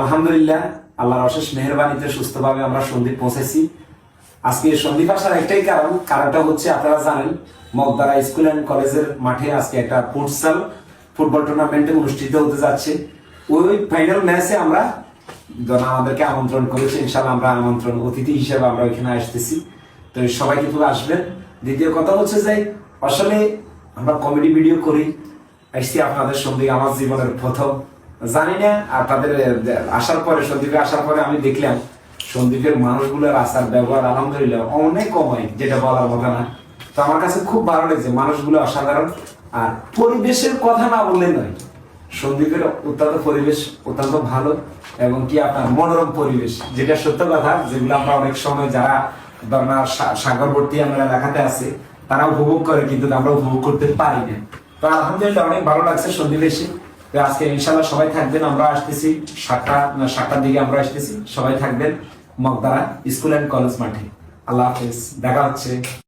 আলহামদুলিল্লাহ, আল্লাহর অশেষ মেহেরবানিতে সুস্থভাবে আমরা সন্দ্বীপ পৌঁছেছি। আজকে সন্দ্বীপ আসার একটাই কারণটা হচ্ছে আপনারা জানেন, মগদারা স্কুল অ্যান্ড কলেজের মাঠে আজকে একটা ফুটসাল ফুটবল টুর্নামেন্ট অনুষ্ঠিত হতে যাচ্ছে। ওই ফাইনাল ম্যাচে আমরা আমাদেরকে আমন্ত্রণ করেছে, ইনশাআল্লাহ আমরা আমন্ত্রণ অতিথি হিসেবে আমরা ওইখানে আসতেছি। তো সবাই কিন্তু আসবেন। দ্বিতীয় কথা হচ্ছে যে আসলে আমরা কমেডি ভিডিও করি, আসছি আপনাদের সঙ্গে আমার জীবনের প্রথম। জানি না আপনাদের আসার পরে, সন্দীপে আসার পরে আমি দেখলাম সন্দীপের মানুষগুলোর আচার ব্যবহার আলহামদুলিল্লাহ অনেক কমাই, যেটা বলার কথা না। তো আমার কাছে খুব ভালো লাগছে, মানুষগুলো অসাধারণ। আর পরিবেশের কথা না বললে নয়, সন্দীপের অত্যন্ত পরিবেশ অত্যন্ত ভালো এবং কি আপনার মনোরম পরিবেশ, যেটা সত্য কথা, যেগুলো আমরা অনেক সময় যারা ধরনার সাগরবর্তী আমরা এলাকাতে আছে তারা উপভোগ করে, কিন্তু আমরা উপভোগ করতে পারি না। তো আলহামদুলিল্লাহ অনেক ভালো লাগছে সন্দীপে এসে। তো আজকে ইনশাল্লাহ সবাই থাকবেন, আমরা আসতেছি 7টার দিকে আমরা আসতেছি, সবাই থাকবেন মগদারা স্কুল অ্যান্ড কলেজ মাঠে। আল্লাহ হাফেজ, দেখা হচ্ছে।